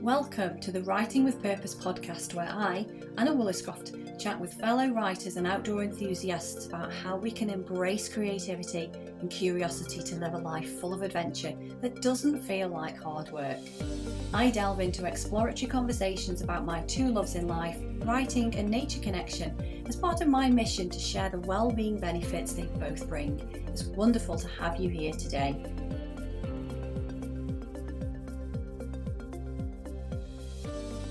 Welcome to the Writing with Purpose podcast, where I, Anna Woolliscroft, chat with fellow writers and outdoor enthusiasts about how we can embrace creativity and curiosity to live a life full of adventure that doesn't feel like hard work. I delve into exploratory conversations about my two loves in life, writing and nature connection, as part of my mission to share the well-being benefits they both bring. It's wonderful to have you here today.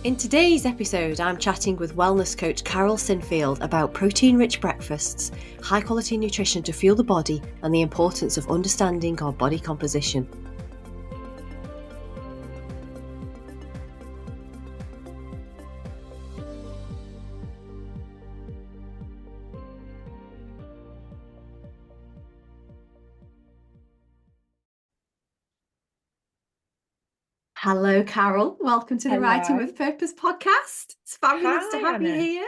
In today's episode, I'm chatting with wellness coach Carol Sinfield about protein-rich breakfasts, high-quality nutrition to fuel the body, and the importance of understanding our body composition. Hello, Carol. Welcome to the Writing with Purpose podcast. It's fabulous to have you here.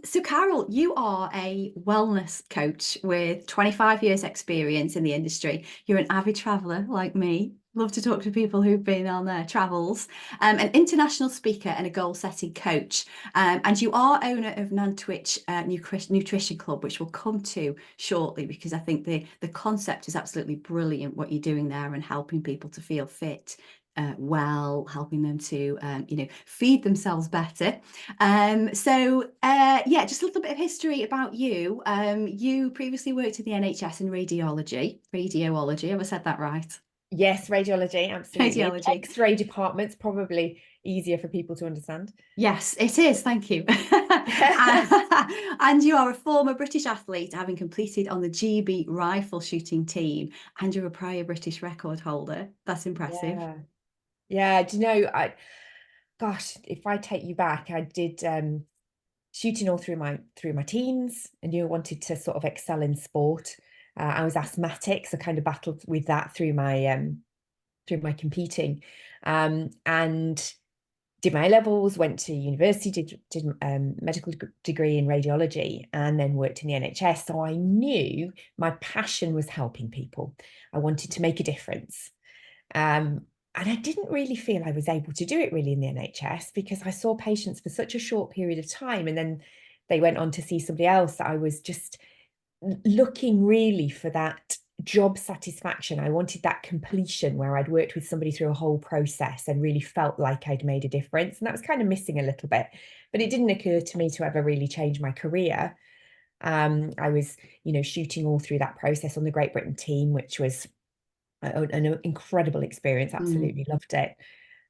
So, Carol, you are a wellness coach with 25 years experience in the industry. You're an avid traveller like me. Love to talk to people who've been on their travels. An international speaker and a goal-setting coach. And you are owner of Nantwich Nutrition Club, which we'll come to shortly, because I think the concept is absolutely brilliant, what you're doing there and helping people to feel fit, well, helping them to feed themselves better. Just a little bit of history about you. You previously worked at the NHS in radiology. Have I said that right? Yes, radiology, absolutely. Radiology. X-ray department's probably easier for people to understand. Yes, it is. Thank you. And you are a former British athlete, having competed on the GB rifle shooting team, and you're a prior British record holder. That's impressive. Yeah. Do you know, if I take you back, I did shooting all through my teens, and I wanted to sort of excel in sport. I was asthmatic, so kind of battled with that through my competing, and did my A-levels, went to university, did medical degree in radiology, and then worked in the NHS. So I knew my passion was helping people. I wanted to make a difference. And I didn't really feel I was able to do it really in the NHS, because I saw patients for such a short period of time, and then they went on to see somebody else. I was just looking really for that job satisfaction. I wanted that completion where I'd worked with somebody through a whole process and really felt like I'd made a difference. And that was kind of missing a little bit, but it didn't occur to me to ever really change my career. I was, shooting all through that process on the Great Britain team, which was an incredible experience. Absolutely loved it.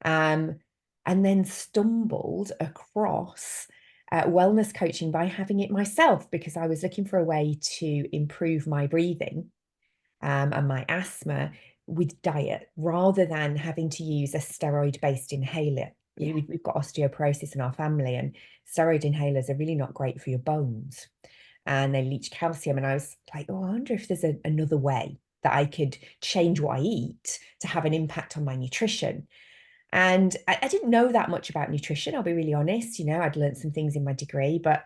And then stumbled across wellness coaching by having it myself, because I was looking for a way to improve my breathing and my asthma with diet, rather than having to use a steroid-based inhaler. Yeah. We've got osteoporosis in our family, and steroid inhalers are really not great for your bones, and they leach calcium. And I was like, I wonder if there's another way that I could change what I eat to have an impact on my nutrition. And I didn't know that much about nutrition, I'll be really honest. I'd learned some things in my degree, but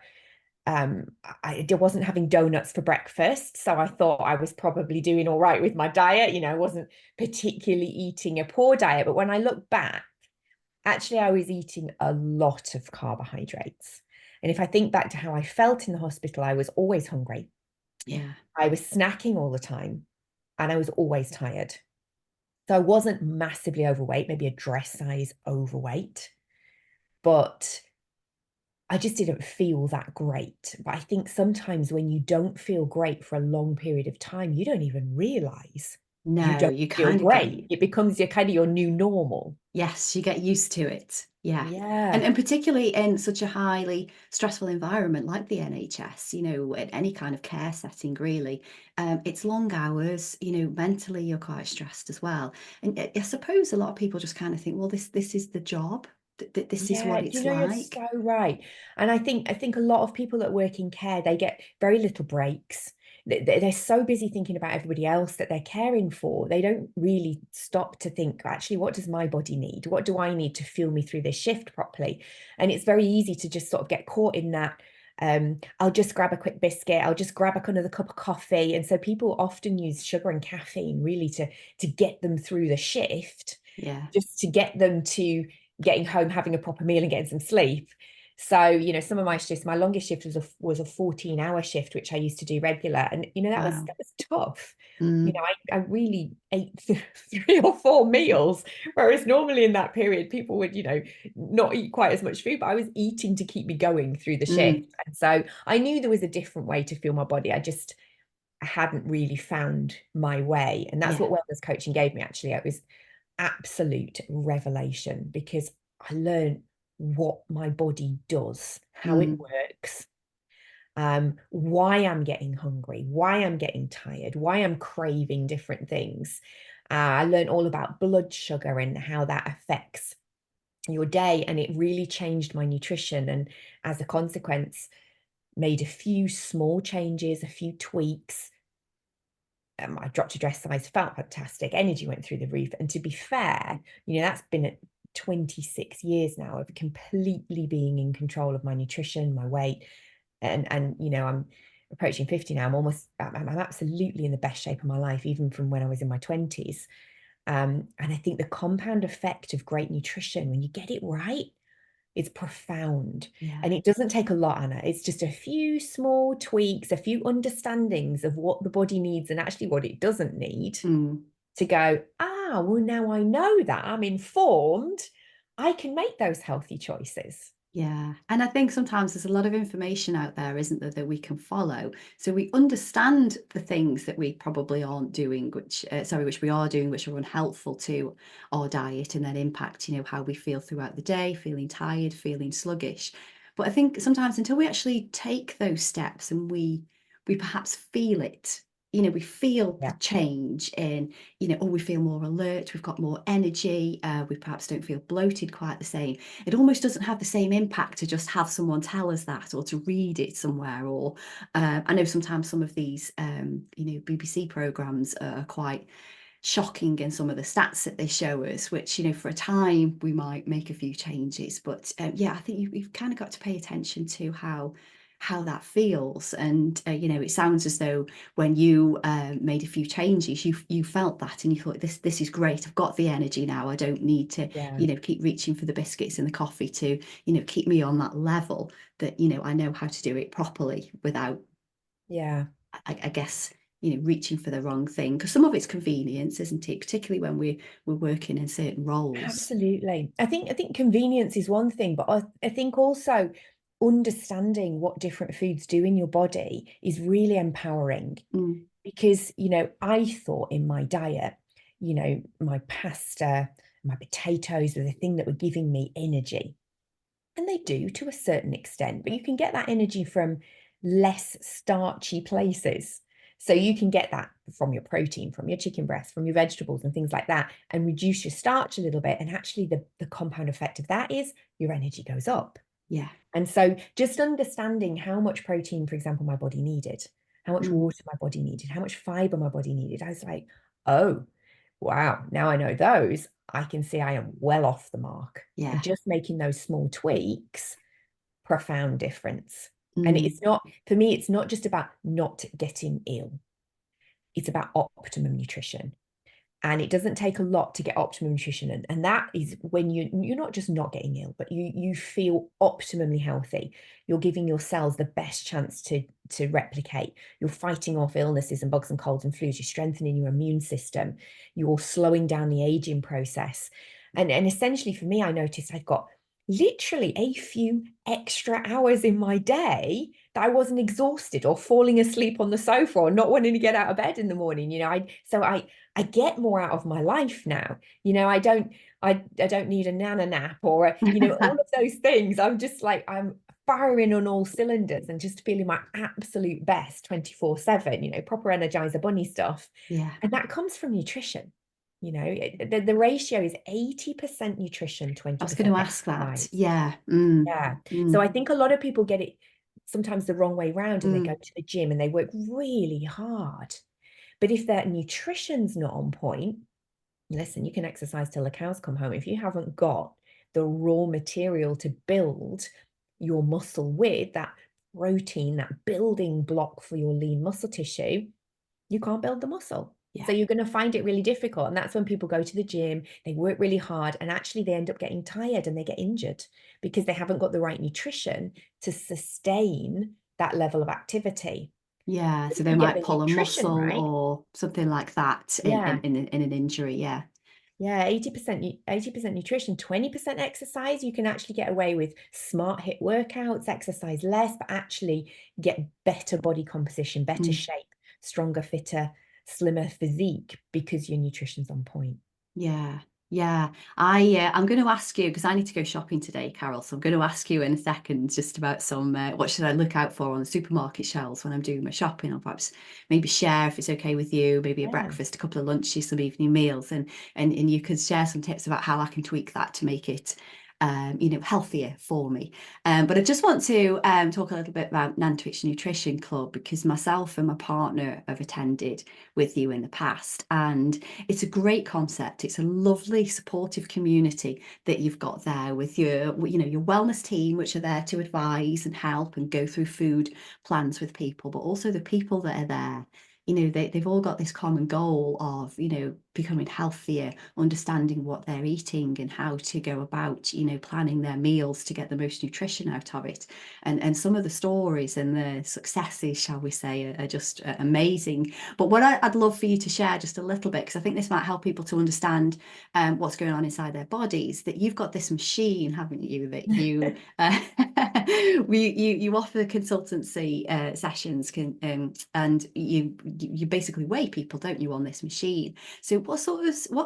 I wasn't having donuts for breakfast. So I thought I was probably doing all right with my diet. I wasn't particularly eating a poor diet. But when I look back, actually, I was eating a lot of carbohydrates. And if I think back to how I felt in the hospital, I was always hungry. Yeah. I was snacking all the time, and I was always tired. So I wasn't massively overweight, maybe a dress size overweight, but I just didn't feel that great. But I think sometimes when you don't feel great for a long period of time, you don't even realize you don't feel great. It becomes your new normal. Yes, you get used to it. Yeah. Yeah. And particularly in such a highly stressful environment like the NHS, in any kind of care setting, really. It's long hours, mentally you're quite stressed as well. And I suppose a lot of people just kind of think, well, this is the job. This is what it's like. You're so right. And I think a lot of people that work in care, they get very little breaks. They're so busy thinking about everybody else that they're caring for. They don't really stop to think, actually, what does my body need? What do I need to fuel me through this shift properly? And it's very easy to just sort of get caught in that. I'll just grab a quick biscuit. I'll just grab another cup of coffee. And so people often use sugar and caffeine really to get them through the shift. Yeah. just to get them to getting home, having a proper meal and getting some sleep. So, you know, some of my shifts, my longest shift was a 14-hour shift, which I used to do regular. And, you know, that Wow. was tough. You know, Mm. I really ate 3 or 4 meals, whereas normally in that period, people would, you know, not eat quite as much food, but I was eating to keep me going through the shift. Mm. And so I knew there was a different way to fuel my body. I hadn't really found my way. And that's Yeah. what wellness coaching gave me, actually. It was absolute revelation because I learned what my body does, how it Mm. works, why I'm getting hungry, why I'm getting tired, why I'm craving different things. I learned all about blood sugar and how that affects your day. And it really changed my nutrition. And as a consequence, made a few small changes, a few tweaks. I dropped a dress size, felt fantastic, energy went through the roof. And to be fair, you know, that's been at 26 years now of completely being in control of my nutrition, my weight. And you know, I'm approaching 50 now. I'm absolutely in the best shape of my life, even from when I was in my 20s. And I think the compound effect of great nutrition, when you get it right, it's profound. Yeah. And it doesn't take a lot, Anna. It's just a few small tweaks, a few understandings of what the body needs and actually what it doesn't need Mm. to go, well, now I know that, I'm informed, I can make those healthy choices. Yeah. And I think sometimes there's a lot of information out there, isn't there, that we can follow. So we understand the things that we probably aren't doing, which we are doing, which are unhelpful to our diet and then impact, how we feel throughout the day, feeling tired, feeling sluggish. But I think sometimes until we actually take those steps and we perhaps feel it, we feel the Yeah. change in, we feel more alert, we've got more energy, we perhaps don't feel bloated quite the same. It almost doesn't have the same impact to just have someone tell us that or to read it somewhere. Or I know sometimes some of these, BBC programs are quite shocking in some of the stats that they show us, which, for a time we might make a few changes. But yeah, I think you've kind of got to pay attention to how that feels. And it sounds as though when you made a few changes, you felt that and you thought, this is great, I've got the energy now, I don't need to Yeah. keep reaching for the biscuits and the coffee to keep me on that level, that I know how to do it properly without, Yeah. I guess, reaching for the wrong thing, because some of it's convenience, isn't it, particularly when we're working in certain roles. Absolutely. I think convenience is one thing, but I think also understanding what different foods do in your body is really empowering. Mm. Because, I thought in my diet, my pasta, my potatoes were the thing that were giving me energy. And they do to a certain extent, but you can get that energy from less starchy places. So you can get that from your protein, from your chicken breast, from your vegetables and things like that, and reduce your starch a little bit. And actually the compound effect of that is your energy goes up. Yeah. And so just understanding how much protein, for example, my body needed, how much Mm. water my body needed, how much fiber my body needed, I was like, oh, wow, now I know those, I can see I am well off the mark. Yeah. And just making those small tweaks, profound difference. And Mm. it's not, for me, it's not just about not getting ill. It's about optimum nutrition. And it doesn't take a lot to get optimum nutrition. And that is when you're not just not getting ill, but you feel optimally healthy. You're giving your cells the best chance to replicate. You're fighting off illnesses and bugs and colds and flus. You're strengthening your immune system. You're slowing down the aging process. And essentially for me, I noticed I've got literally a few extra hours in my day that I wasn't exhausted or falling asleep on the sofa or not wanting to get out of bed in the morning. I get more out of my life now. I don't need a nana nap or all of those things. I'm just like, I'm firing on all cylinders and just feeling my absolute best 24/7, proper Energizer Bunny stuff. Yeah. And that comes from nutrition. The ratio is 80% nutrition, I was going 20% to ask that. exercise. Yeah. Mm. Yeah. So Mm. I think a lot of people get it sometimes the wrong way round, and they go Mm. to the gym and they work really hard. But if their nutrition's not on point, listen, you can exercise till the cows come home. If you haven't got the raw material to build your muscle with, that protein, that building block for your lean muscle tissue, you can't build the muscle. Yeah. So you're going to find it really difficult. And that's when people go to the gym, they work really hard, and actually they end up getting tired and they get injured because they haven't got the right nutrition to sustain that level of activity. Yeah, If so they you get might the pull a nutrition muscle right, or something like that yeah, in an injury. Yeah. yeah, 80% nutrition, 20% exercise. You can actually get away with smart hit workouts, exercise less, but actually get better body composition, better Mm. shape, stronger, fitter, slimmer physique because your nutrition's on point. Yeah, yeah. I'm going to ask you because I need to go shopping today, Carol. So I'm going to ask you in a second just about some what should I look out for on the supermarket shelves when I'm doing my shopping, or perhaps maybe share if it's okay with you, maybe a Yeah. breakfast, a couple of lunches, some evening meals, and you could share some tips about how I can tweak that to make it healthier for me. But I just want to talk a little bit about Nantwich Nutrition Club because myself and my partner have attended with you in the past, and it's a great concept. It's a lovely, supportive community that you've got there with your wellness team, which are there to advise and help and go through food plans with people, but also the people that are there. They've all got this common goal of, becoming healthier, understanding what they're eating and how to go about, planning their meals to get the most nutrition out of it. And some of the stories and the successes, shall we say, are just amazing. But what I'd love for you to share just a little bit, because I think this might help people to understand what's going on inside their bodies, that you've got this machine, haven't you, that you you offer consultancy sessions and you basically weigh people, don't you, on this machine. So what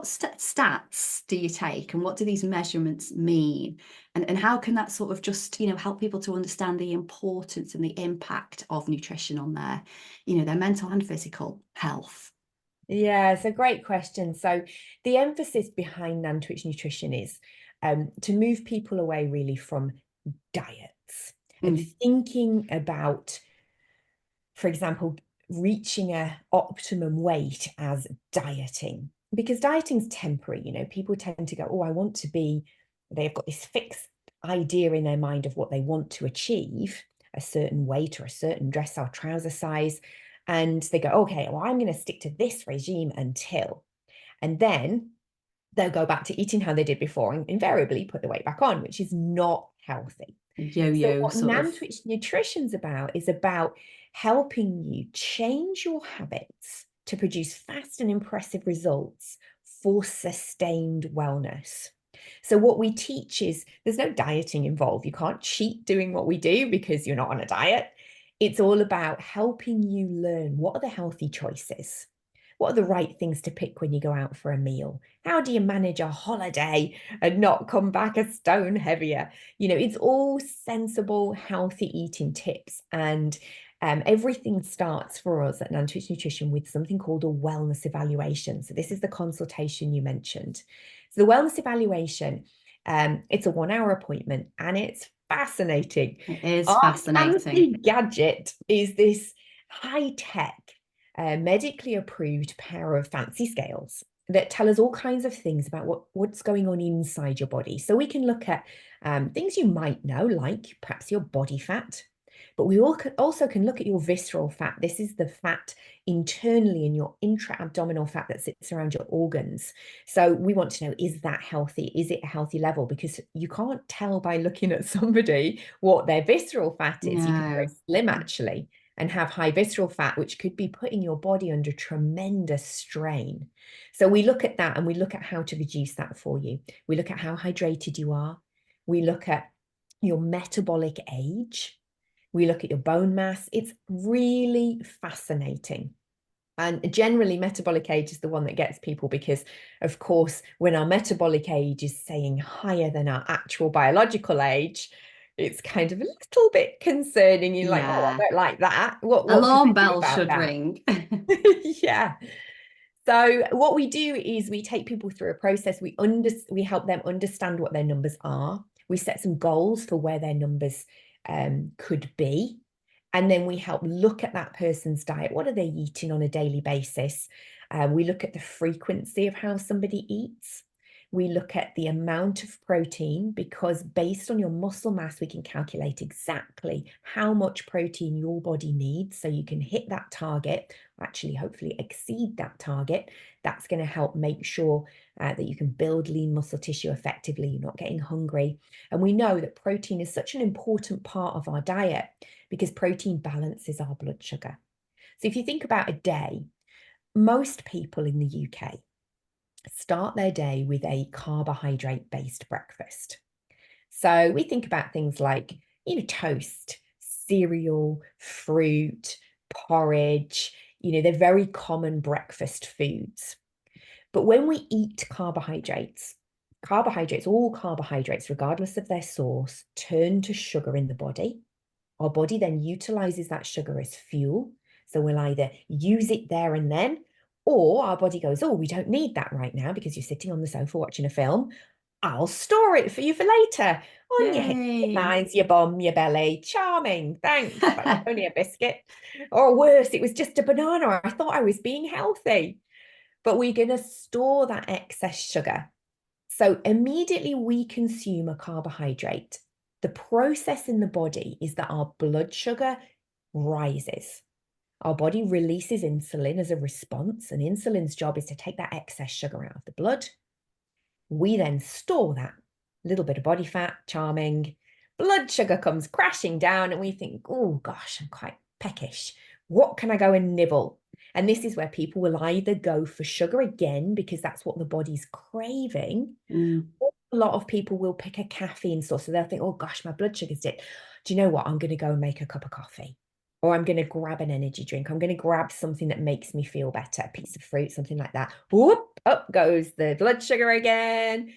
stats do you take, and what do these measurements mean, and how can that sort of just help people to understand the importance and the impact of nutrition on their mental and physical health? Yeah, it's a great question. So the emphasis behind Nantwich Nutrition is to move people away really from diets and Mm. thinking about, for example, reaching a optimum weight as dieting. Because dieting's temporary, people tend to go, oh, I want to be, they've got this fixed idea in their mind of what they want to achieve, a certain weight or a certain dress or trouser size. And they go, okay, well, I'm going to stick to this regime until. And then they'll go back to eating how they did before and invariably put the weight back on, which is not healthy. So Yo-yo what sort of. Nantwich Nutrition's about is about helping you change your habits to produce fast and impressive results for sustained wellness. So what we teach is there's no dieting involved. You can't cheat doing what we do because you're not on a diet. It's all about helping you learn what are the healthy choices. What are the right things to pick when you go out for a meal? How do you manage a holiday and not come back a stone heavier? It's all sensible, healthy eating tips. And everything starts for us at Nantwich Nutrition with something called a wellness evaluation. So this is the consultation you mentioned. So the wellness evaluation, it's a 1 hour appointment and it's fascinating. It is Our fascinating. fancy gadget is this high-tech, medically approved pair of fancy scales that tell us all kinds of things about what's going on inside your body. So we can look at things you might know, like perhaps your body fat, but we also can look at your visceral fat. This is the fat internally in your intra-abdominal fat that sits around your organs. So we want to know, is that healthy? Is it a healthy level? Because you can't tell by looking at somebody what their visceral fat is. You could be very No. slim actually and have high visceral fat, which could be putting your body under tremendous strain. So we look at that and we look at how to reduce that for you. We look at how hydrated you are. We look at your metabolic age. We look at your bone mass. It's really fascinating. And generally, metabolic age is the one that gets people because, of course, when our metabolic age is saying higher than our actual biological age, it's kind of a little bit concerning. You're like, oh, I Yeah. don't like that. What can I Alarm do bells about should that? ring. Yeah. So what we do is we take people through a process. We help them understand what their numbers are. We set some goals for where their numbers could be. And then we help look at that person's diet. What are they eating on a daily basis? We look at the frequency of how somebody eats. We look at the amount of protein because based on your muscle mass, we can calculate exactly how much protein your body needs so you can hit that target actually hopefully exceed that target. That's going to help make sure that you can build lean muscle tissue effectively. You're not getting hungry. And we know that protein is such an important part of our diet because protein balances our blood sugar. So if you think about a day, most people in the UK start their day with a carbohydrate-based breakfast. So we think about things like, toast, cereal, fruit, porridge, they're very common breakfast foods. But when we eat carbohydrates, all carbohydrates, regardless of their source, turn to sugar in the body. Our body then utilizes that sugar as fuel. So we'll either use it there and then, or our body goes, oh, we don't need that right now because you're sitting on the sofa watching a film. I'll store it for you for later. On your hips, your thighs, your bum, your belly. Charming. Thanks. That's only a biscuit. Or worse, it was just a banana. I thought I was being healthy. But we're going to store that excess sugar. So immediately we consume a carbohydrate, the process in the body is that our blood sugar rises. Our body releases insulin as a response, and insulin's job is to take that excess sugar out of the blood. We then store that little bit of body fat, charming. Blood sugar comes crashing down, and we think, oh gosh, I'm quite peckish. What can I go and nibble? And this is where people will either go for sugar again because that's what the body's craving. Or a lot of people will pick a caffeine source. So they'll think, oh gosh, my blood sugar's dipped. Do you know what? I'm going to go and make a cup of coffee. Or I'm going to grab an energy drink. I'm going to grab something that makes me feel better, a piece of fruit, something like that. Whoop, up goes the blood sugar again.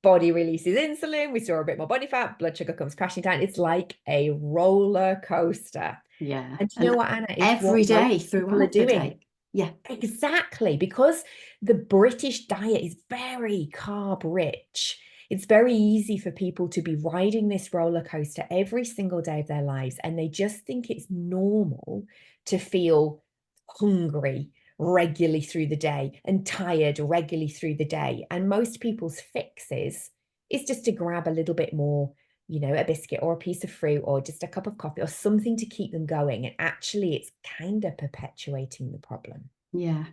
Body releases insulin. We store a bit more body fat. Blood sugar comes crashing down. It's like a roller coaster. Yeah. And you know what, Anna? It's every day throughout the day. Yeah. Exactly. Because the British diet is very carb rich. It's very easy for people to be riding this roller coaster every single day of their lives. And they just think it's normal to feel hungry regularly through the day and tired regularly through the day. And most people's fixes is just to grab a little bit more, a biscuit or a piece of fruit or just a cup of coffee or something to keep them going. And actually, it's kind of perpetuating the problem. Yeah.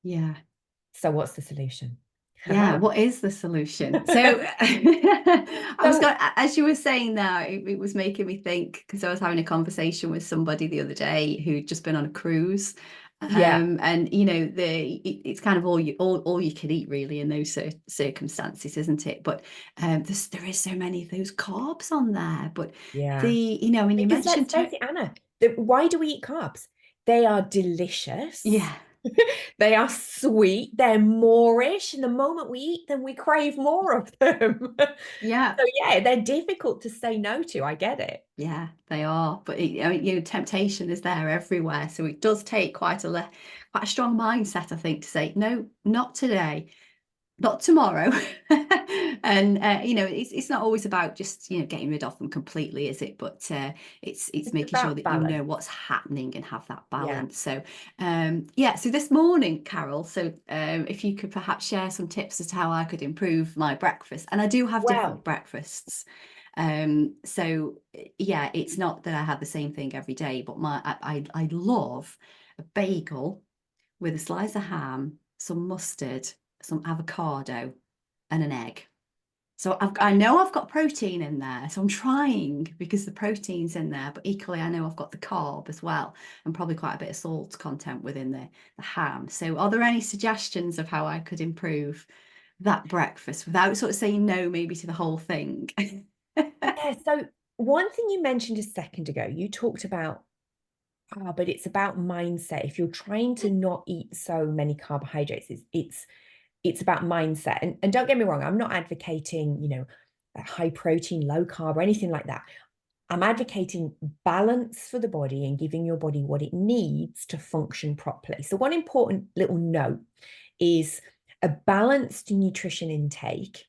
Yeah. So what's the solution? Yeah, what is the solution? So I was going, as you were saying that, it was making me think because I was having a conversation with somebody the other day who'd just been on a cruise. And it's kind of all you can eat really in those circumstances, isn't it? But there is so many of those carbs on there. But when you mentioned let's face it, Anna, why do we eat carbs? They are delicious. Yeah. They are sweet, they're moreish, and the moment we eat them, we crave more of them. Yeah. So they're difficult to say no to. I get it. Yeah, they are. But temptation is there everywhere. So it does take quite a strong mindset, I think, to say, no, not today. Not tomorrow. And it's not always about just getting rid of them completely, is it? But it's making sure that balance. you know what's happening and have that balance. So so this morning, Carol, so if you could perhaps share some tips as to how I could improve my breakfast. And I do have different breakfasts. So it's not that I have the same thing every day, but I love a bagel with a slice of ham, some mustard, some avocado and an egg. So I know I've got protein in there. So I'm trying because the protein's in there, but equally I know I've got the carb as well and probably quite a bit of salt content within the ham. So are there any suggestions of how I could improve that breakfast without sort of saying no maybe to the whole thing? So one thing you mentioned a second ago, you talked about but it's about mindset. If you're trying to not eat so many carbohydrates, it's about mindset. And don't get me wrong, I'm not advocating, high protein, low carb or anything like that. I'm advocating balance for the body and giving your body what it needs to function properly. So one important little note is a balanced nutrition intake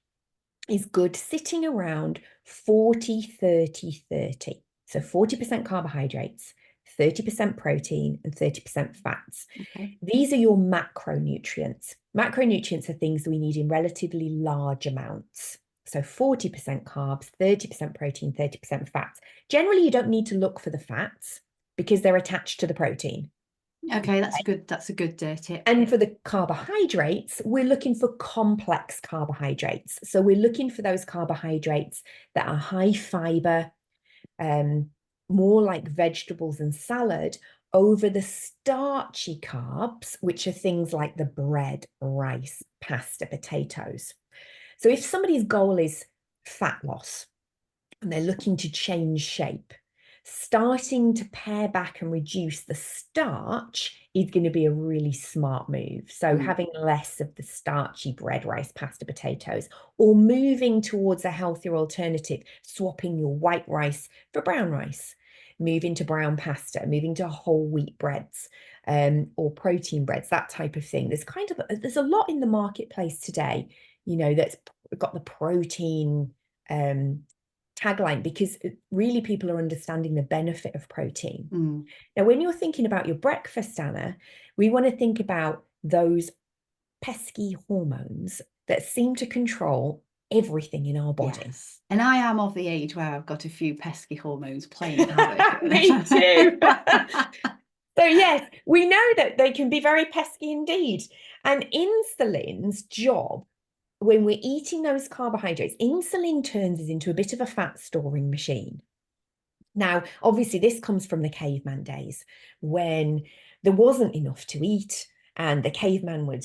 is good sitting around 40, 30, 30. So 40% carbohydrates, 30% protein, and 30% fats. Okay. These are your macronutrients. Macronutrients are things we need in relatively large amounts. So 40% carbs, 30% protein, 30% fats. Generally, you don't need to look for the fats because they're attached to the protein. Okay, that's a good tip. And for the carbohydrates, we're looking for complex carbohydrates. So we're looking for those carbohydrates that are high fiber, more like vegetables and salad, over the starchy carbs, which are things like the bread, rice, pasta, potatoes. So if somebody's goal is fat loss and they're looking to change shape, starting to pare back and reduce the starch is going to be a really smart move. So having less of the starchy bread, rice, pasta, potatoes, or moving towards a healthier alternative, swapping your white rice for brown rice, moving to brown pasta, moving to whole wheat breads, or protein breads, that type of thing. There's a lot in the marketplace today, that's got the protein tagline, because really people are understanding the benefit of protein. Now, when you're thinking about your breakfast, Anna, we want to think about those pesky hormones that seem to control everything in our body. Yes. And I am of the age where I've got a few pesky hormones playing havoc. Me too. So yes, we know that they can be very pesky indeed. And insulin's job, when we're eating those carbohydrates, insulin turns us into a bit of a fat storing machine. Now, obviously, this comes from the caveman days when there wasn't enough to eat, and the caveman would,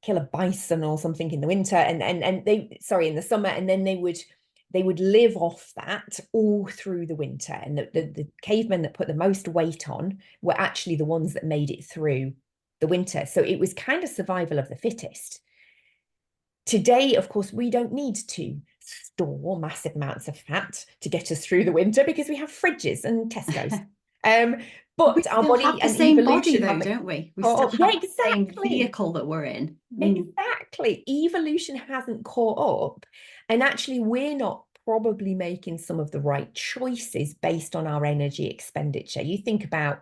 kill a bison or something in the winter, and in the summer, and then they would live off that all through the winter. And the cavemen that put the most weight on were actually the ones that made it through the winter. So it was kind of survival of the fittest. Today, of course, we don't need to store massive amounts of fat to get us through the winter because we have fridges and Tesco's. But we our body have the and same evolution, body, though, don't we? We still have the same vehicle that we're in. Exactly. Evolution hasn't caught up. And actually, we're not probably making some of the right choices based on our energy expenditure. You think about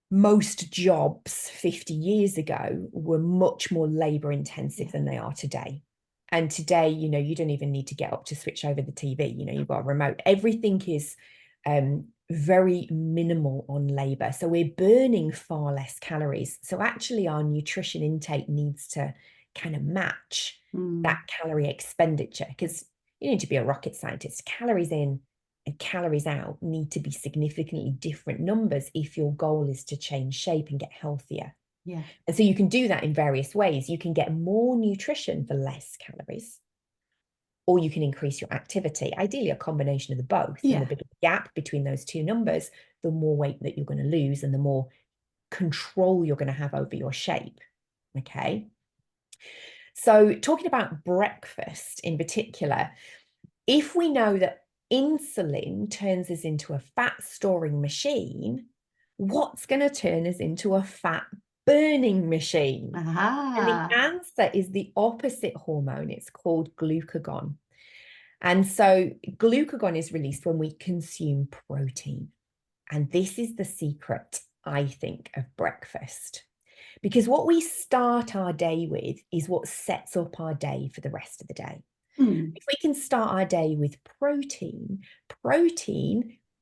most jobs 50 years ago were much more labor intensive than they are today. And today, you don't even need to get up to switch over the TV. You've got a remote. Everything is very minimal on labor. So we're burning far less calories. So actually our nutrition intake needs to kind of match that calorie expenditure, because you need to be a rocket scientist. Calories in and calories out need to be significantly different numbers if your goal is to change shape and get healthier. Yeah. And so you can do that in various ways. You can get more nutrition for less calories, or you can increase your activity, ideally a combination of the both. Yeah. And the bigger the gap between those two numbers, the more weight that you're going to lose and the more control you're going to have over your shape. Okay. So talking about breakfast in particular, if we know that insulin turns us into a fat storing machine, what's going to turn us into a fat burning machine? And the answer is the opposite hormone. It's called glucagon. And so glucagon is released when we consume protein. And this is the secret, I think, of breakfast. Because what we start our day with is what sets up our day for the rest of the day. If we can start our day with protein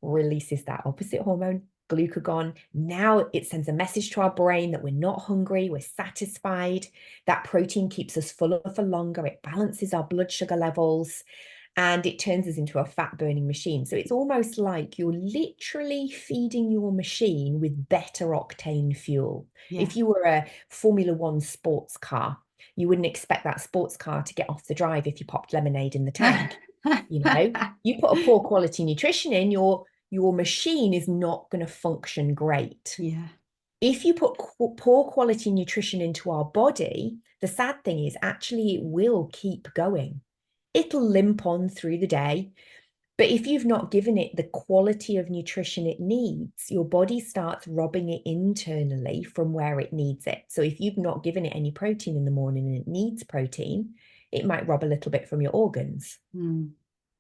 releases that opposite hormone, glucagon. Now it sends a message to our brain that we're not hungry, we're satisfied. That protein keeps us fuller for longer. It balances our blood sugar levels, and it turns us into a fat burning machine. So it's almost like you're literally feeding your machine with better octane fuel. Yeah. If you were a Formula One sports car, you wouldn't expect that sports car to get off the drive if you popped lemonade in the tank. You put a poor quality nutrition in, your machine is not going to function great. Yeah. If you put poor quality nutrition into our body, the sad thing is actually it will keep going. It'll limp on through the day. But if you've not given it the quality of nutrition it needs, your body starts robbing it internally from where it needs it. So if you've not given it any protein in the morning and it needs protein, it might rob a little bit from your organs.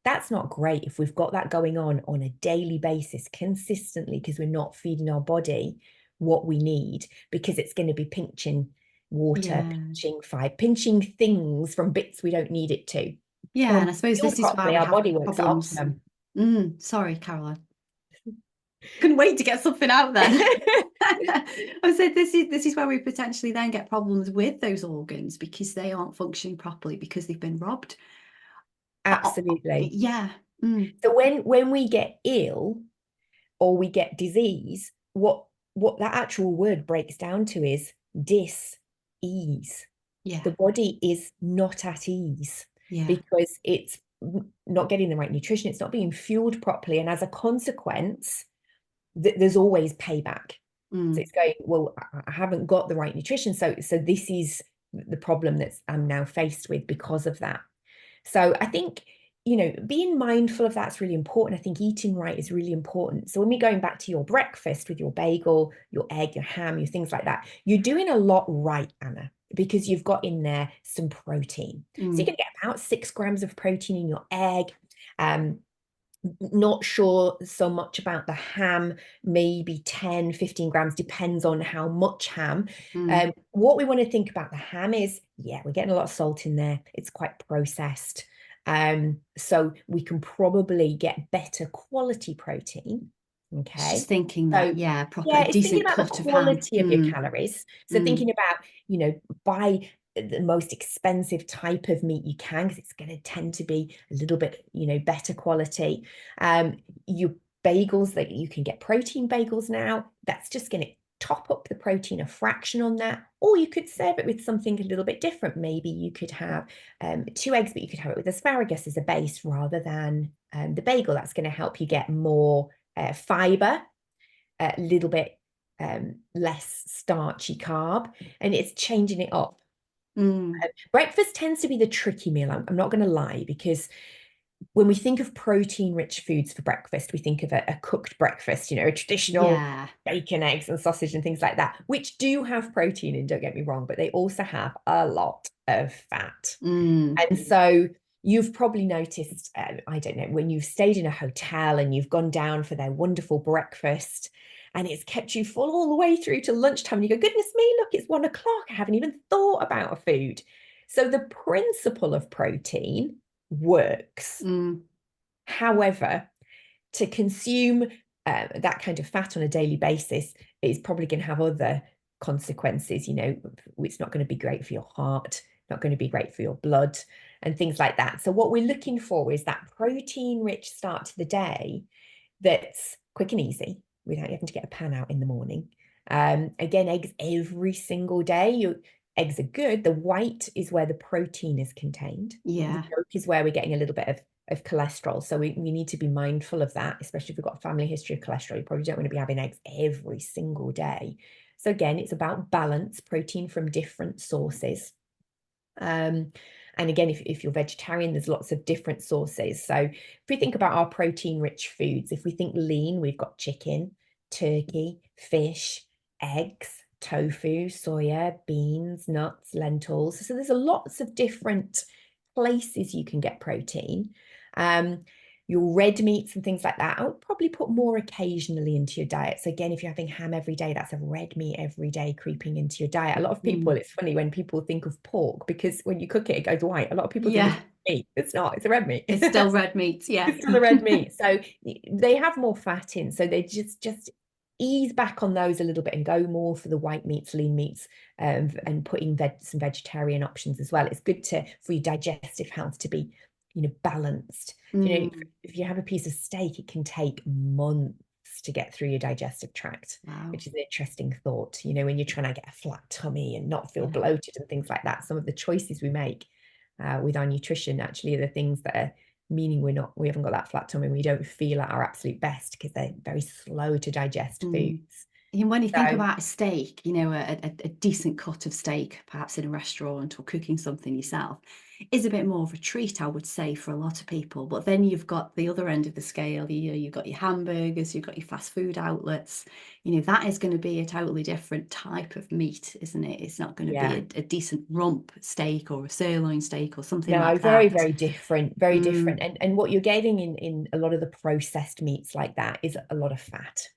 That's not great if we've got that going on a daily basis consistently, because we're not feeding our body what we need, because it's going to be pinching water, pinching things from bits we don't need it to. Yeah, and I suppose this is why we our have body works at optimum. Sorry, Caroline. Couldn't wait to get something out there. I said this is where we potentially then get problems with those organs because they aren't functioning properly because they've been robbed. Absolutely. Yeah. So when we get ill or we get disease, what that actual word breaks down to is dis-ease. Yeah. The body is not at ease because it's not getting the right nutrition, it's not being fueled properly, and as a consequence, there's always payback. So it's going, well, I haven't got the right nutrition, so this is the problem that I'm now faced with because of that. So I think, being mindful of that's really important. I think eating right is really important. So when we're going back to your breakfast with your bagel, your egg, your ham, your things like that, you're doing a lot right, Anna, because you've got in there some protein. So you're going to get about 6 grams of protein in your egg. Not sure so much about the ham, maybe 10, 15 grams, depends on how much ham. What we want to think about the ham is, we're getting a lot of salt in there. It's quite processed. So we can probably get better quality protein. Okay. Just thinking that, proper, it's thinking decent about the cut of ham. quality of your calories. So thinking about, buy the most expensive type of meat you can, because it's going to tend to be a little bit, better quality. Your bagels, that you can get protein bagels now, that's just going to top up the protein a fraction on that. Or you could serve it with something a little bit different. Maybe you could have 2 eggs, but you could have it with asparagus as a base rather than the bagel. That's going to help you get more fiber, a little bit less starchy carb, and it's changing it up. Breakfast tends to be the tricky meal. I'm not going to lie, because when we think of protein-rich foods for breakfast, we think of a cooked breakfast, a traditional bacon, eggs, and sausage and things like that, which do have protein in, don't get me wrong, but they also have a lot of fat. And so you've probably noticed, I don't know, when you've stayed in a hotel and you've gone down for their wonderful breakfast, and it's kept you full all the way through to lunchtime, and you go, goodness me, look, it's 1 o'clock. I haven't even thought about a food. So the principle of protein works. However, to consume that kind of fat on a daily basis is probably going to have other consequences. It's not going to be great for your heart, not going to be great for your blood and things like that. So what we're looking for is that protein-rich start to the day that's quick and easy, without having to get a pan out in the morning. Again, eggs every single day. Eggs are good. The white is where the protein is contained. The yolk is where we're getting a little bit of cholesterol. So we need to be mindful of that, especially if we've got a family history of cholesterol. You probably don't want to be having eggs every single day. So again, it's about balance, protein from different sources. And again, if you're vegetarian, there's lots of different sources. So if we think about our protein-rich foods, if we think lean, we've got chicken, turkey, fish, eggs, tofu, soya, beans, nuts, lentils. So there's lots of different places you can get protein. Your red meats and things like that, I would probably put more occasionally into your diet. So again, if you're having ham every day, that's a red meat every day creeping into your diet. A lot of people, it's funny when people think of pork, because when you cook it, it goes white. A lot of people think it's meat. It's not, it's a red meat. It's still red meat, It's still a red meat. So they have more fat in. So they just ease back on those a little bit and go more for the white meats, lean meats, and put in some vegetarian options as well. It's good for your digestive health to be balanced. If you have a piece of steak, it can take months to get through your digestive tract, which is an interesting thought. When you're trying to get a flat tummy and not feel bloated and things like that, some of the choices we make with our nutrition actually are the things that are meaning we haven't got that flat tummy, we don't feel at our absolute best, because they're very slow to digest foods. And when you think about a steak, a decent cut of steak, perhaps in a restaurant or cooking something yourself, is a bit more of a treat, I would say, for a lot of people. But then you've got the other end of the scale. You've got your hamburgers, you've got your fast food outlets. That is going to be a totally different type of meat, isn't it? It's not going to be a decent rump steak or a sirloin steak or something like that. Very, very different, very different. And what you're getting in a lot of the processed meats like that is a lot of fat.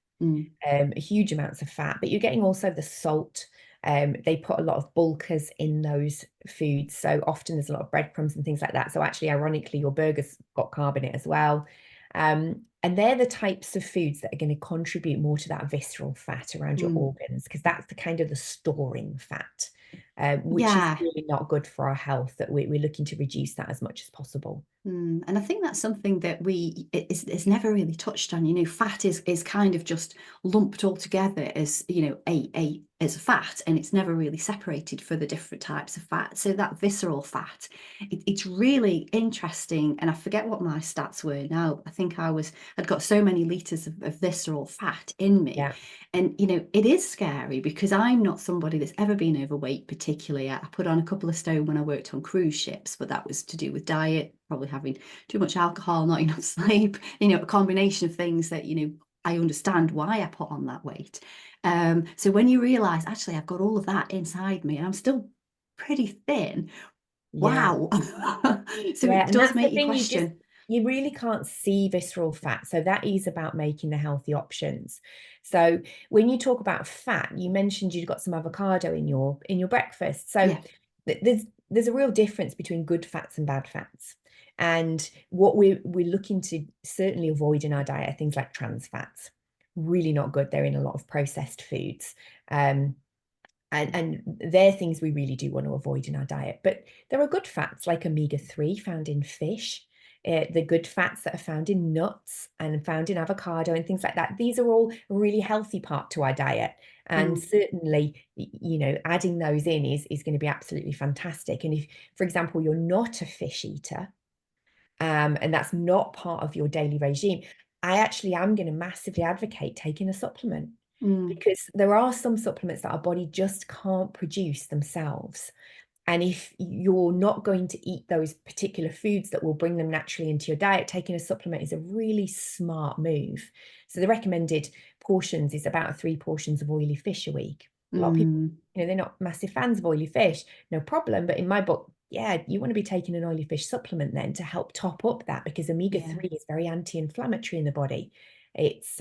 Huge amounts of fat, but you're getting also the salt. They put a lot of bulkers in those foods, so often there's a lot of breadcrumbs and things like that. So actually, ironically, your burger's got carb in it as well. And And they're the types of foods that are going to contribute more to that visceral fat around your organs, because that's the kind of the storing fat, which is Yeah. really not good for our health, that we're looking to reduce that as much as possible. And I think that's something that is never really touched on. You know, fat is kind of just lumped all together as, you know, a as fat, and it's never really separated for the different types of fat. So that visceral fat, it's really interesting. And I forget what my stats were now. I think I'd got so many liters of visceral fat in me. Yeah. And, you know, it is scary because I'm not somebody that's ever been overweight particularly. I put on a couple of stone when I worked on cruise ships, but that was to do with diet, probably having too much alcohol, not enough sleep, you know, a combination of things that, you know, I understand why I put on that weight. So when you realize, actually, I've got all of that inside me and I'm still pretty thin, Yeah. wow. So Yeah, it and does that's the make you thing, question. you really can't see visceral fat. So that is about making the healthy options. So when you talk about fat, you mentioned you've got some avocado in your breakfast. So Yeah. there's a real difference between good fats and bad fats. And what we're looking to certainly avoid in our diet are things like trans fats. Really not good. They're in a lot of processed foods. And they're things we really do want to avoid in our diet. But there are good fats like omega-3 found in fish, the good fats that are found in nuts and found in avocado and things like that. These are all a really healthy part to our diet. And certainly, you know, adding those in is going to be absolutely fantastic. And if, for example, you're not a fish eater, and that's not part of your daily regime, I actually am going to massively advocate taking a supplement, because there are some supplements that our body just can't produce themselves. And if you're not going to eat those particular foods that will bring them naturally into your diet, taking a supplement is a really smart move. So the recommended portions is about 3 portions of oily fish a week. A lot of people, you know, they're not massive fans of oily fish, no problem. But in my book, yeah, you want to be taking an oily fish supplement then to help top up that, because omega-3 is very anti-inflammatory in the body. It's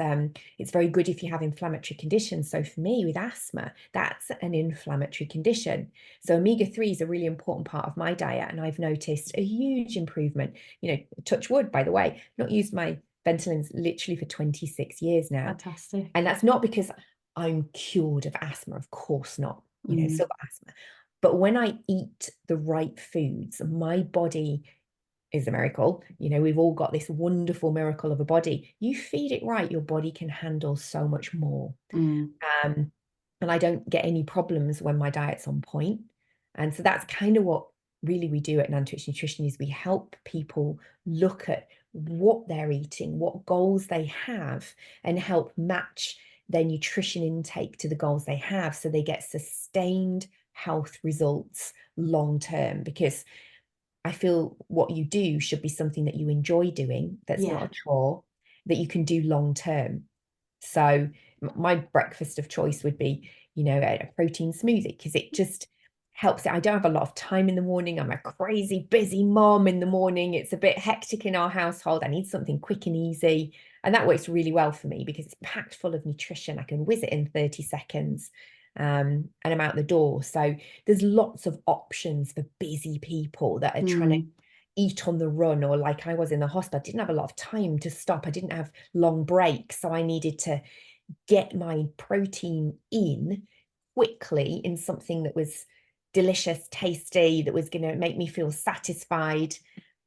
very good if you have inflammatory conditions. So for me with asthma, that's an inflammatory condition. So omega-3 is a really important part of my diet, and I've noticed a huge improvement. You know, touch wood, by the way, not used my Ventolins literally for 26 years now. Fantastic. And that's not because I'm cured of asthma, of course not. You know, still got asthma. But when I eat the right foods, my body is a miracle. You know, we've all got this wonderful miracle of a body. You feed it right, your body can handle so much more. And I don't get any problems when my diet's on point. And so that's kind of what really we do at Nantwich Nutrition, is we help people look at what they're eating, what goals they have, and help match their nutrition intake to the goals they have, so they get sustained health results long term. Because I feel what you do should be something that you enjoy doing, that's not a chore, that you can do long term. So my breakfast of choice would be, you know, a protein smoothie, because it just helps it. I don't have a lot of time in the morning. I'm a crazy busy mom in the morning. It's a bit hectic in our household. I need something quick and easy. And that works really well for me because it's packed full of nutrition. I can whiz it in 30 seconds, and I'm out the door. So there's lots of options for busy people that are trying to eat on the run, or like I was in the hospital, I didn't have a lot of time to stop. I didn't have long breaks. So I needed to get my protein in quickly in something that was delicious, tasty, that was going to make me feel satisfied,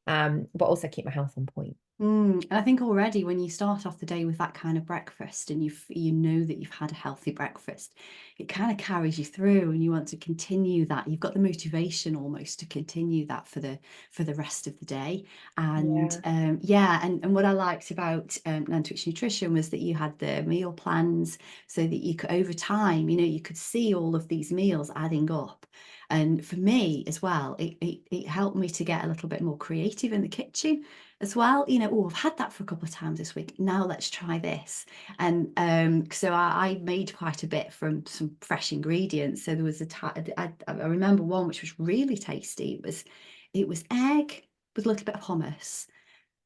but also keep my health on point. And I think already when you start off the day with that kind of breakfast, and you know that you've had a healthy breakfast, it kind of carries you through, and you want to continue that. You've got the motivation almost to continue that for the rest of the day. And and what I liked about Nantwich Nutrition was that you had the meal plans, so that you could, over time, you know, you could see all of these meals adding up. And for me as well, it helped me to get a little bit more creative in the kitchen as well. You know, oh, I've had that for a couple of times this week, now let's try this. And so I made quite a bit from some fresh ingredients. So there was I remember one which was really tasty. It was egg with a little bit of hummus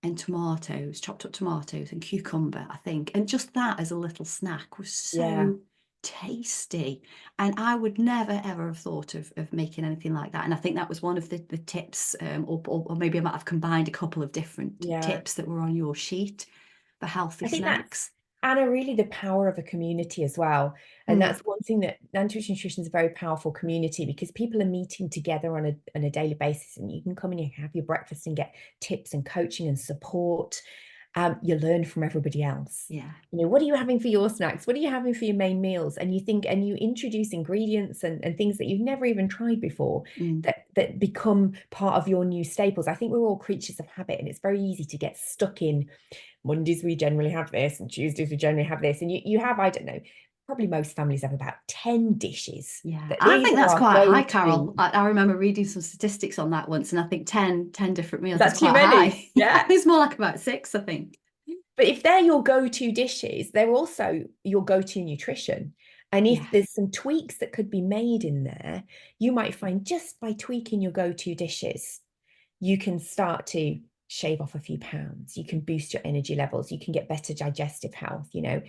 and tomatoes, chopped up tomatoes and cucumber, I think. And just that as a little snack was so tasty. And I would never ever have thought of making anything like that. And I think that was one of the tips, or maybe I might have combined a couple of different tips that were on your sheet. for healthy I think snacks. Anna, really the power of a community as well. And that's one thing that Nantwich Nutrition is a very powerful community, because people are meeting together on a daily basis, and you can come and you can have your breakfast and get tips and coaching and support. You learn from everybody else. Yeah. You know, what are you having for your snacks? What are you having for your main meals? And you think, and you introduce ingredients and things that you've never even tried before that become part of your new staples. I think we're all creatures of habit, and it's very easy to get stuck in Mondays we generally have this, and Tuesdays we generally have this. And you have, I don't know, probably most families have about 10 dishes. Yeah, I think that's quite high, Carol. I remember reading some statistics on that once, and I think 10 different meals is quite high. Yeah. It's more like about 6, I think. But if they're your go-to dishes, they're also your go-to nutrition. And if there's some tweaks that could be made in there, you might find just by tweaking your go-to dishes, you can start to shave off a few pounds. You can boost your energy levels. You can get better digestive health. You know,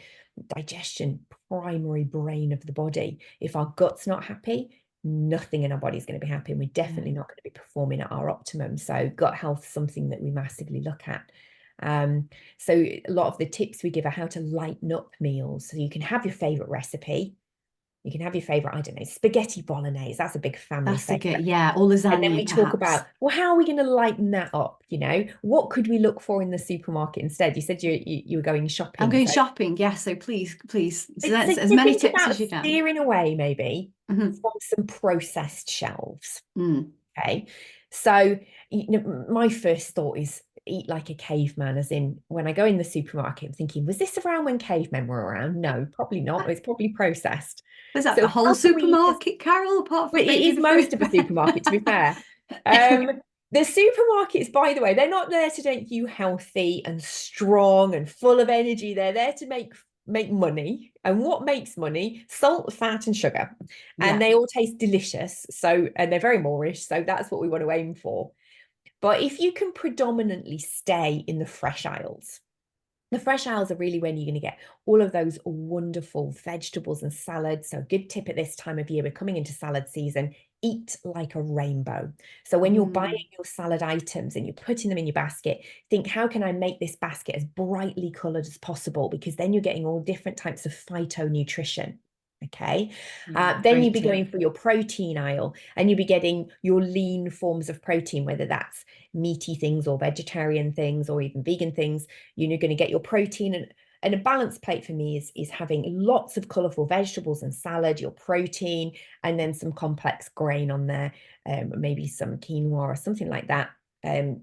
digestion, primary brain of the body. If our gut's not happy, nothing in our body is going to be happy, and we're definitely not going to be performing at our optimum. So gut health is something that we massively look at. So a lot of the tips we give are how to lighten up meals. So you can have your favorite recipe. You can have your favorite, I don't know, spaghetti bolognese. That's a big family favorite. Or lasagna. And then we talk about, well, how are we going to lighten that up? You know, what could we look for in the supermarket instead? You said you were going shopping. I'm going shopping, yes. So please. So that's so as many tips as you can. Steering away, maybe, from some processed shelves. Okay. So, you know, my first thought is eat like a caveman, as in when I go in the supermarket, I'm thinking, was this around when cavemen were around? No, probably not. It's probably processed. Is that the whole supermarket, Carol? Apart from it is most of a supermarket, to be fair. The supermarkets, by the way, they're not there to make you healthy and strong and full of energy. They're there to make money. And what makes money? Salt, fat, and sugar. And they all taste delicious. So, and they're very Moorish. So that's what we want to aim for. But if you can predominantly stay in the fresh aisles, the fresh aisles are really when you're going to get all of those wonderful vegetables and salads. So a good tip at this time of year, we're coming into salad season, eat like a rainbow. So when you're buying your salad items and you're putting them in your basket, think, how can I make this basket as brightly colored as possible? Because then you're getting all different types of phytonutrition. Okay. Then you'd be going for your protein aisle, and you'd be getting your lean forms of protein, whether that's meaty things or vegetarian things or even vegan things. You're going to get your protein, and a balanced plate for me is having lots of colorful vegetables and salad, your protein, and then some complex grain on there, maybe some quinoa or something like that. So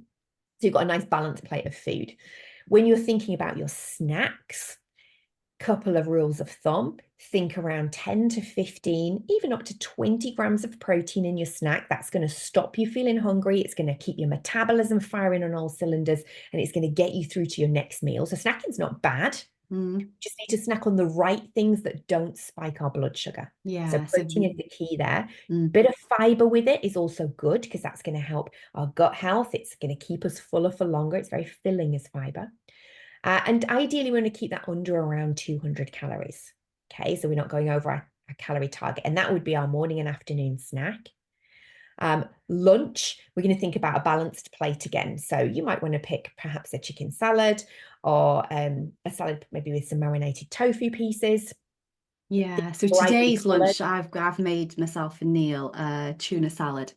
you've got a nice balanced plate of food. When you're thinking about your snacks, couple of rules of thumb: think around 10 to 15, even up to 20 grams of protein in your snack. That's going to stop you feeling hungry. It's going to keep your metabolism firing on all cylinders, and it's going to get you through to your next meal. So snacking's not bad. Just need to snack on the right things that don't spike our blood sugar. So protein is the key there. Bit of fiber with it is also good, because that's going to help our gut health. It's going to keep us fuller for longer. It's very filling as fiber. And ideally, we want to keep that under around 200 calories. Okay, so we're not going over our calorie target. And that would be our morning and afternoon snack. Lunch, we're going to think about a balanced plate again. So you might want to pick perhaps a chicken salad, or a salad maybe with some marinated tofu pieces. Yeah, so today's lunch, I've made myself and Neil a tuna salad.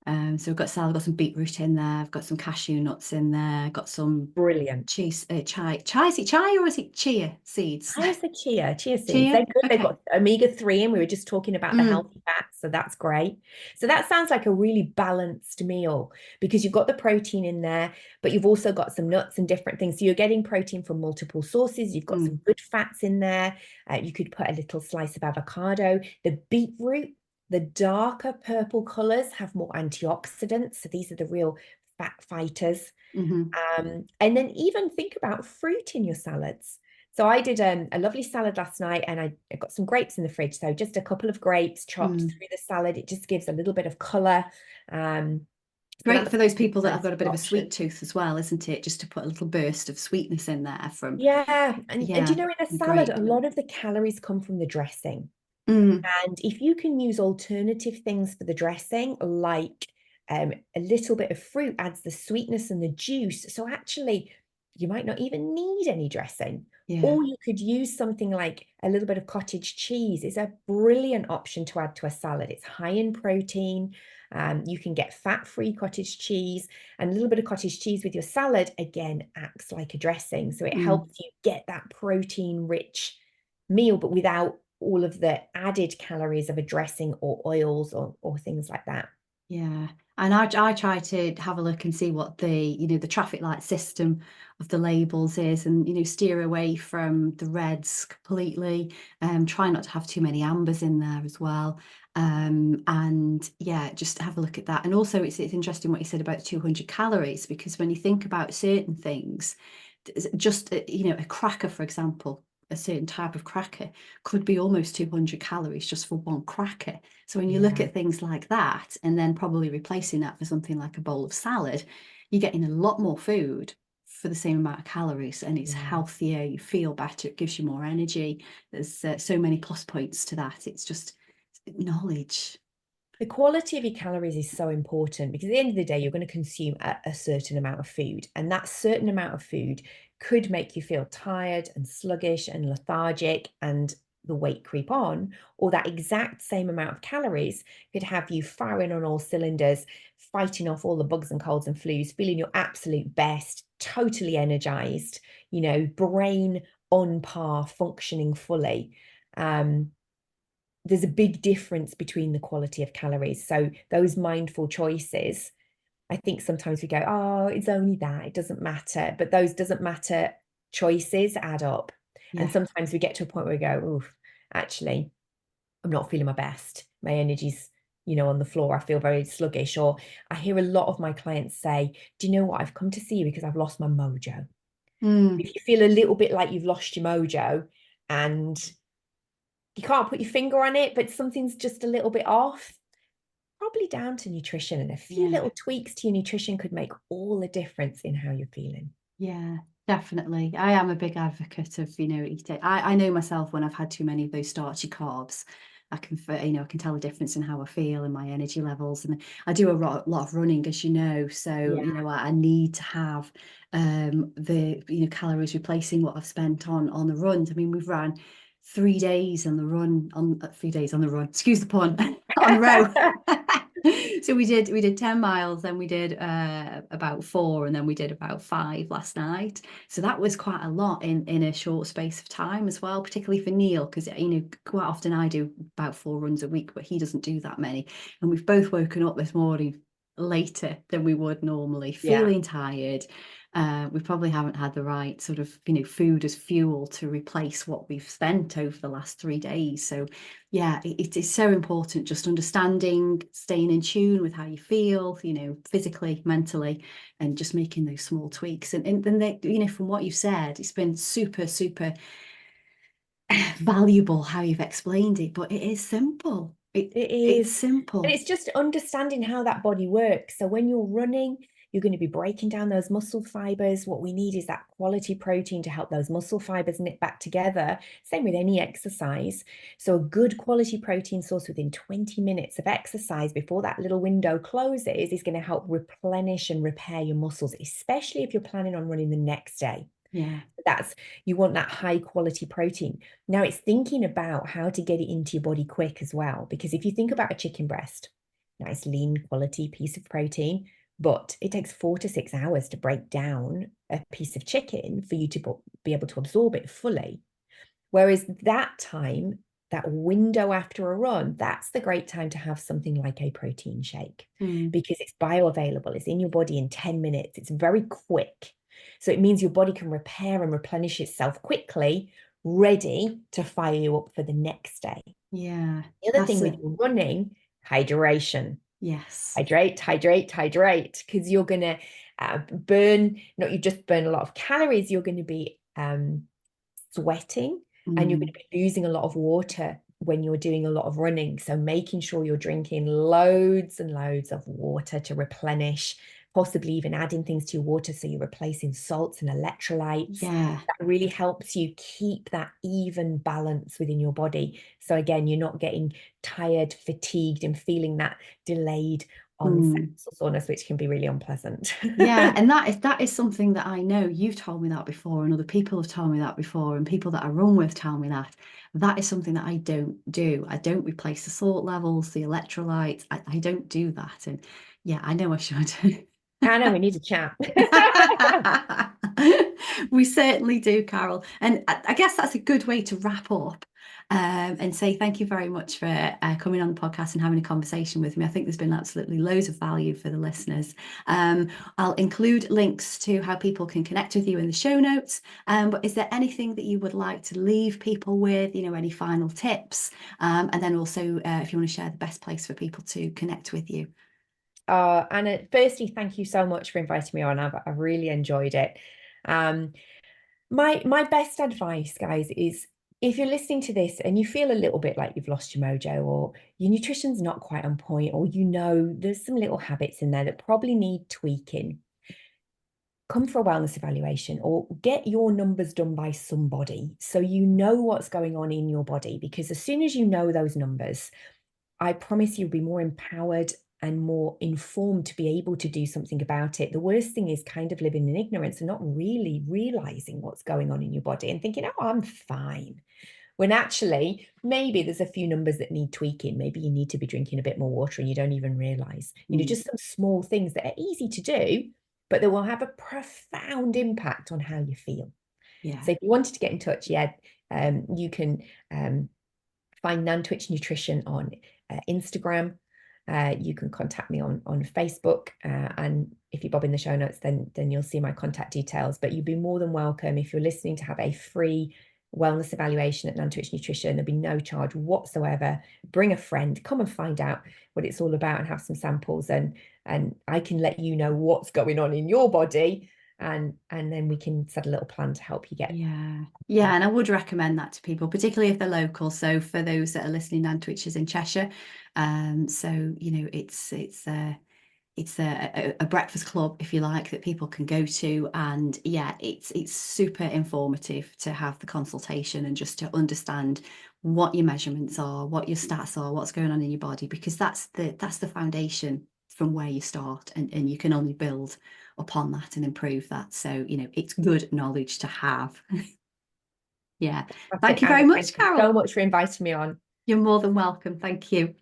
So we've got salad, got some beetroot in there, I've got some cashew nuts in there, got some brilliant chai. Is it chai or is it chia seeds? I was the chia seeds. They're good. Okay. They've got omega-3, and we were just talking about the healthy fats, so that's great. So that sounds like a really balanced meal, because you've got the protein in there, but you've also got some nuts and different things. So you're getting protein from multiple sources. You've got some good fats in there. You could put a little slice of avocado. The beetroot, the darker purple colors, have more antioxidants. So these are the real fat fighters. And then even think about fruit in your salads. So I did a lovely salad last night, and I got some grapes in the fridge. So just a couple of grapes chopped through the salad. It just gives a little bit of color. Great for those people that have got a bit of a sweet tooth as well, isn't it? Just to put a little burst of sweetness in there from. And you know, in a salad, a lot of the calories come from the dressing. And if you can use alternative things for the dressing, like a little bit of fruit adds the sweetness and the juice. So actually, you might not even need any dressing. Yeah. Or you could use something like a little bit of cottage cheese. It's a brilliant option to add to a salad. It's high in protein. You can get fat-free cottage cheese, and a little bit of cottage cheese with your salad, again, acts like a dressing. So it helps you get that protein-rich meal, but without all of the added calories of a dressing or oils or things like that. Yeah. And I try to have a look and see what the traffic light system of the labels is, and, steer away from the reds completely. Try not to have too many ambers in there as well. And yeah, just have a look at that. And also it's interesting what you said about 200 calories, because when you think about certain things, just, a cracker, for example, a certain type of cracker could be almost 200 calories just for one cracker. So when you look at things like that, and then probably replacing that for something like a bowl of salad, you're getting a lot more food for the same amount of calories, and it's healthier, you feel better, it gives you more energy. There's so many plus points to that. It's just knowledge. The quality of your calories is so important, because at the end of the day, you're going to consume a certain amount of food, and that certain amount of food could make you feel tired and sluggish and lethargic and the weight creep on, or that exact same amount of calories could have you firing on all cylinders, fighting off all the bugs and colds and flus, feeling your absolute best, totally energized, brain on par, functioning fully. There's a big difference between the quality of calories. So those mindful choices, I think sometimes we go, oh, it's only that, it doesn't matter. But those doesn't matter choices add up. Yeah. And sometimes we get to a point where we go, oh, actually, I'm not feeling my best. My energy's, on the floor. I feel very sluggish. Or I hear a lot of my clients say, do you know what? I've come to see you because I've lost my mojo. If you feel a little bit like you've lost your mojo and you can't put your finger on it, but something's just a little bit off, probably down to nutrition, and a few little tweaks to your nutrition could make all the difference in how you're feeling. Yeah, definitely. I am a big advocate of, eating. I know myself, when I've had too many of those starchy carbs, I can tell a difference in how I feel and my energy levels. And I do a lot of running, as you know. So, I need to have the, calories replacing what I've spent on the runs. I mean, we've ran 3 days on the run, on 3 days on the run, excuse the pun, on the row. So we did 10 miles, then we did about 4, and then we did about 5 last night. So that was quite a lot in a short space of time as well, particularly for Neil, because quite often I do about 4 runs a week, but he doesn't do that many. And we've both woken up this morning later than we would normally, feeling tired. We probably haven't had the right sort of food as fuel to replace what we've spent over the last 3 days. So yeah, it is so important, just understanding, staying in tune with how you feel, physically, mentally, and just making those small tweaks. And then they, from what you've said, it's been super valuable how you've explained it, but it is simple. It's simple. And it's just understanding how that body works. So when you're running, you're going to be breaking down those muscle fibers. What we need is that quality protein to help those muscle fibers knit back together. Same with any exercise. So a good quality protein source within 20 minutes of exercise before that little window closes is going to help replenish and repair your muscles, especially if you're planning on running the next day. Yeah. You want that high quality protein. Now it's thinking about how to get it into your body quick as well, because if you think about a chicken breast, nice lean quality piece of protein, but it takes 4 to 6 hours to break down a piece of chicken for you to be able to absorb it fully. Whereas that time, that window after a run, that's the great time to have something like a protein shake, because it's bioavailable, it's in your body in 10 minutes, it's very quick. So it means your body can repair and replenish itself quickly, ready to fire you up for the next day. Yeah. The other thing with running, hydration. Yes. Hydrate, because you're going to you just burn a lot of calories, you're going to be sweating, and you're going to be losing a lot of water when you're doing a lot of running. So making sure you're drinking loads and loads of water to replenish, possibly even adding things to your water so you're replacing salts and electrolytes. Yeah. That really helps you keep that even balance within your body. So again, you're not getting tired, fatigued, and feeling that delayed muscle soreness, which can be really unpleasant. Yeah, and that is something that I know you've told me that before, and other people have told me that before, and people that I run with tell me that. That is something that I don't do. I don't replace the salt levels, the electrolytes. I don't do that. And yeah, I know I should. I know we need a chat. We certainly do, Carol. And I guess that's a good way to wrap up and say thank you very much for coming on the podcast and having a conversation with me. I think there's been absolutely loads of value for the listeners. I'll include links to how people can connect with you in the show notes. But is there anything that you would like to leave people with, any final tips? And then also, if you want to share the best place for people to connect with you. Anna, firstly, thank you so much for inviting me on. I've really enjoyed it. My best advice, guys, is if you're listening to this and you feel a little bit like you've lost your mojo, or your nutrition's not quite on point, or there's some little habits in there that probably need tweaking, come for a wellness evaluation or get your numbers done by somebody so you know what's going on in your body. Because as soon as you know those numbers, I promise you'll be more empowered and more informed to be able to do something about it. The worst thing is kind of living in ignorance and not really realizing what's going on in your body and thinking, oh, I'm fine. When actually, maybe there's a few numbers that need tweaking. Maybe you need to be drinking a bit more water and you don't even realize, just some small things that are easy to do, but they will have a profound impact on how you feel. Yeah. So if you wanted to get in touch, you can find Nantwich Nutrition on Instagram. You can contact me on Facebook, and if you bob in the show notes, then you'll see my contact details. But you'd be more than welcome, if you're listening, to have a free wellness evaluation at Nantwich Nutrition. There'll be no charge whatsoever. Bring a friend, come and find out what it's all about and have some samples, and I can let you know what's going on in your body, and then we can set a little plan to help you get. Yeah, and I would recommend that to people, particularly if they're local. So for those that are listening, Nantwich is in Cheshire, so it's a breakfast club, if you like, that people can go to, and yeah, it's super informative to have the consultation and just to understand what your measurements are, what your stats are, what's going on in your body, because that's the foundation from where you start, and you can only build upon that and improve that. So it's good knowledge to have. Yeah. Thank you very much, Carol. Thank you so much for inviting me on. You're more than welcome. Thank you.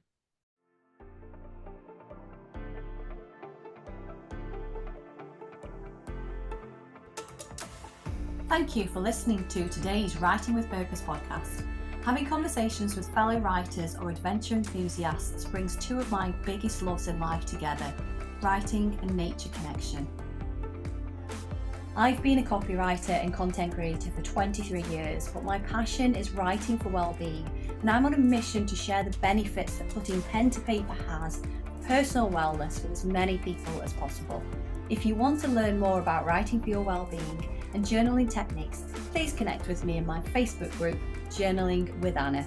Thank you for listening to today's Writing with Purpose podcast. Having conversations with fellow writers or adventure enthusiasts brings two of my biggest loves in life together, writing and nature connection. I've been a copywriter and content creator for 23 years, but my passion is writing for wellbeing, and I'm on a mission to share the benefits that putting pen to paper has for personal wellness with as many people as possible. If you want to learn more about writing for your wellbeing and journaling techniques, please connect with me in my Facebook group, Journaling with Anna.